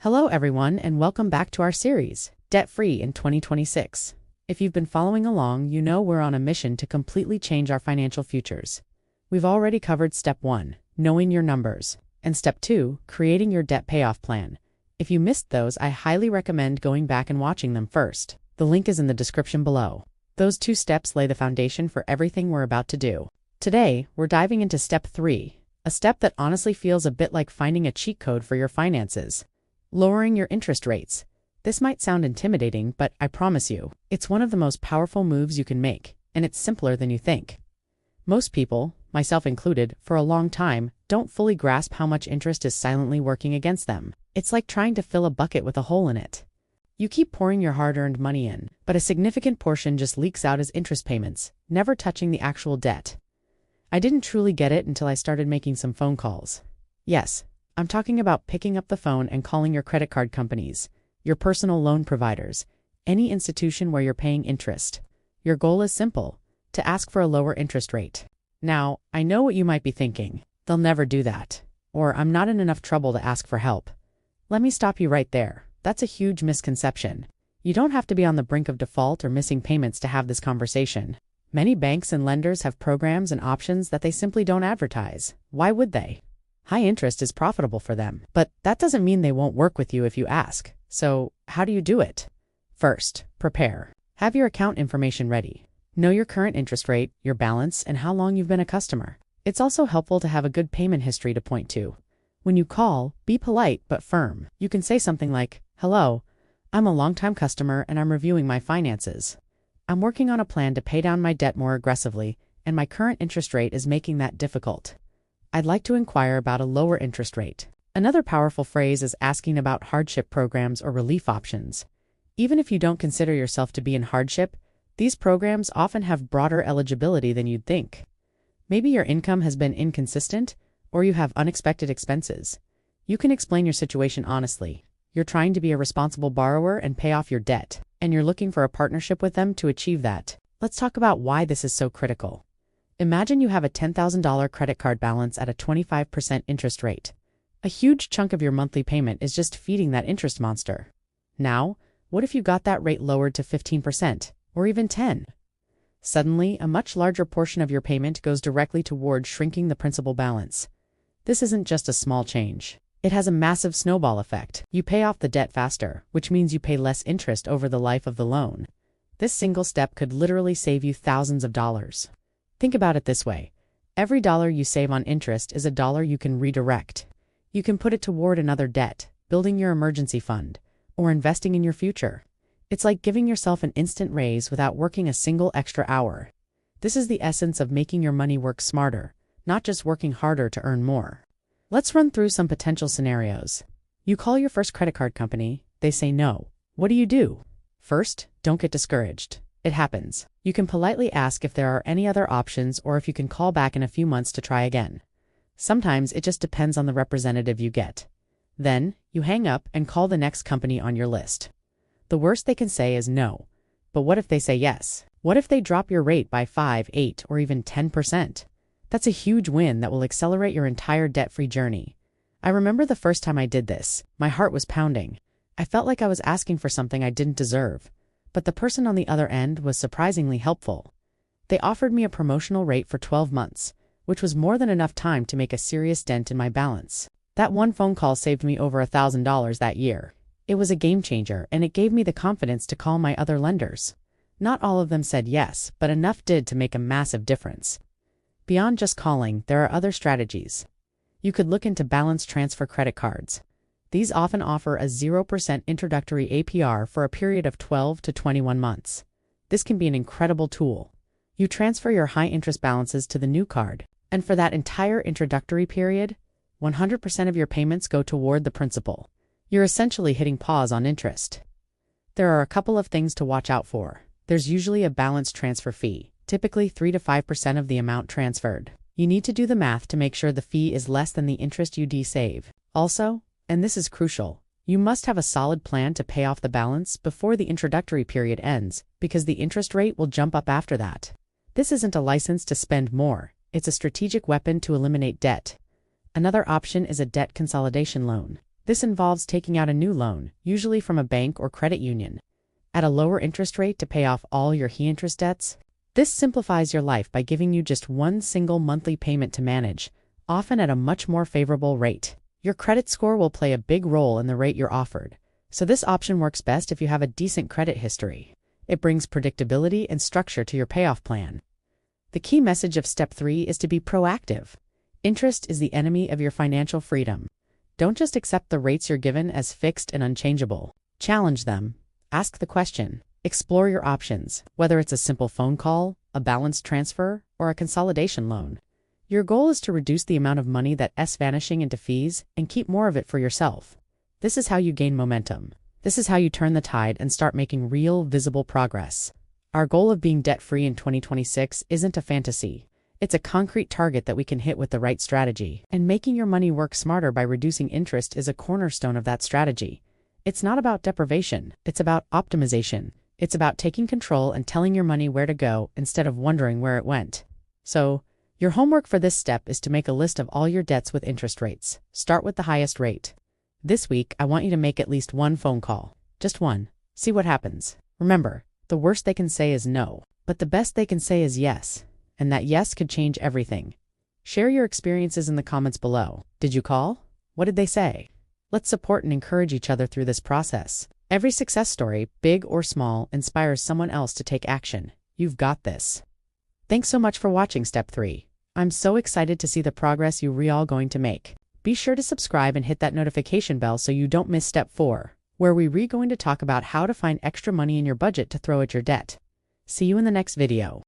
Hello everyone and welcome back to our series, Debt-Free in 2026. If you've been following along, you know we're on a mission to completely change our financial futures. We've already covered Step 1, knowing your numbers, and Step 2, creating your debt payoff plan. If you missed those, I highly recommend going back and watching them first. The link is in the description below. Those 2 steps lay the foundation for everything we're about to do. Today, we're diving into Step 3, a step that honestly feels a bit like finding a cheat code for your finances. Lowering your interest rates. This might sound intimidating, but I promise you, it's one of the most powerful moves you can make, and it's simpler than you think. Most people, myself included, for a long time, don't fully grasp how much interest is silently working against them. It's like trying to fill a bucket with a hole in it. You keep pouring your hard-earned money in, but a significant portion just leaks out as interest payments, never touching the actual debt. I didn't truly get it until I started making some phone calls. Yes, I'm talking about picking up the phone and calling your credit card companies, your personal loan providers, any institution where you're paying interest. Your goal is simple, to ask for a lower interest rate. Now, I know what you might be thinking. They'll never do that. Or I'm not in enough trouble to ask for help. Let me stop you right there. That's a huge misconception. You don't have to be on the brink of default or missing payments to have this conversation. Many banks and lenders have programs and options that they simply don't advertise. Why would they? High interest is profitable for them, but that doesn't mean they won't work with you if you ask. So, how do you do it? First, prepare. Have your account information ready. Know your current interest rate, your balance, and how long you've been a customer. It's also helpful to have a good payment history to point to. When you call, be polite but firm. You can say something like, "Hello, I'm a longtime customer and I'm reviewing my finances. I'm working on a plan to pay down my debt more aggressively, and my current interest rate is making that difficult. I'd like to inquire about a lower interest rate." Another powerful phrase is asking about hardship programs or relief options. Even if you don't consider yourself to be in hardship, these programs often have broader eligibility than you'd think. Maybe your income has been inconsistent, or you have unexpected expenses. You can explain your situation honestly. You're trying to be a responsible borrower and pay off your debt, and you're looking for a partnership with them to achieve that. Let's talk about why this is so critical. Imagine you have a $10,000 credit card balance at a 25% interest rate. A huge chunk of your monthly payment is just feeding that interest monster. Now, what if you got that rate lowered to 15%, or even 10%? Suddenly, a much larger portion of your payment goes directly toward shrinking the principal balance. This isn't just a small change. It has a massive snowball effect. You pay off the debt faster, which means you pay less interest over the life of the loan. This single step could literally save you thousands of dollars. Think about it this way. Every dollar you save on interest is a dollar you can redirect. You can put it toward another debt, building your emergency fund, or investing in your future. It's like giving yourself an instant raise without working a single extra hour. This is the essence of making your money work smarter, not just working harder to earn more. Let's run through some potential scenarios. You call your first credit card company, they say no. What do? First, don't get discouraged. It happens. You can politely ask if there are any other options or if you can call back in a few months to try again. Sometimes it just depends on the representative you get. Then, you hang up and call the next company on your list. The worst they can say is no. But what if they say yes? What if they drop your rate by 5, 8, or even 10%? That's a huge win that will accelerate your entire debt-free journey. I remember the first time I did this, my heart was pounding. I felt like I was asking for something I didn't deserve. But the person on the other end was surprisingly helpful. They offered me a promotional rate for 12 months, which was more than enough time to make a serious dent in my balance. That one phone call saved me over $1,000 that year. It was a game changer, and it gave me the confidence to call my other lenders. Not all of them said yes, but enough did to make a massive difference. Beyond just calling, there are other strategies. You could look into balance transfer credit cards. These often offer a 0% introductory APR for a period of 12 to 21 months. This can be an incredible tool. You transfer your high-interest balances to the new card, and for that entire introductory period, 100% of your payments go toward the principal. You're essentially hitting pause on interest. There are a couple of things to watch out for. There's usually a balance transfer fee, typically 3 to 5% of the amount transferred. You need to do the math to make sure the fee is less than the interest you save. Also, and this is crucial, you must have a solid plan to pay off the balance before the introductory period ends, because the interest rate will jump up after that. This isn't a license to spend more, it's a strategic weapon to eliminate debt. Another option is a debt consolidation loan. This involves taking out a new loan, usually from a bank or credit union, at a lower interest rate to pay off all your high interest debts. This simplifies your life by giving you just one single monthly payment to manage, often at a much more favorable rate. Your credit score will play a big role in the rate you're offered, so this option works best if you have a decent credit history. It brings predictability and structure to your payoff plan. The key message of Step 3 is to be proactive. Interest is the enemy of your financial freedom. Don't just accept the rates you're given as fixed and unchangeable. Challenge them. Ask the question. Explore your options, whether it's a simple phone call, a balanced transfer, or a consolidation loan. Your goal is to reduce the amount of money that's vanishing into fees and keep more of it for yourself. This is how you gain momentum. This is how you turn the tide and start making real, visible progress. Our goal of being debt-free in 2026 isn't a fantasy. It's a concrete target that we can hit with the right strategy. And making your money work smarter by reducing interest is a cornerstone of that strategy. It's not about deprivation. It's about optimization. It's about taking control and telling your money where to go instead of wondering where it went. So, your homework for this step is to make a list of all your debts with interest rates. Start with the highest rate. This week, I want you to make at least one phone call. Just one. See what happens. Remember, the worst they can say is no, but the best they can say is yes. And that yes could change everything. Share your experiences in the comments below. Did you call? What did they say? Let's support and encourage each other through this process. Every success story, big or small, inspires someone else to take action. You've got this. Thanks so much for watching Step 3. I'm so excited to see the progress you're all going to make. Be sure to subscribe and hit that notification bell so you don't miss Step 4, where we're going to talk about how to find extra money in your budget to throw at your debt. See you in the next video.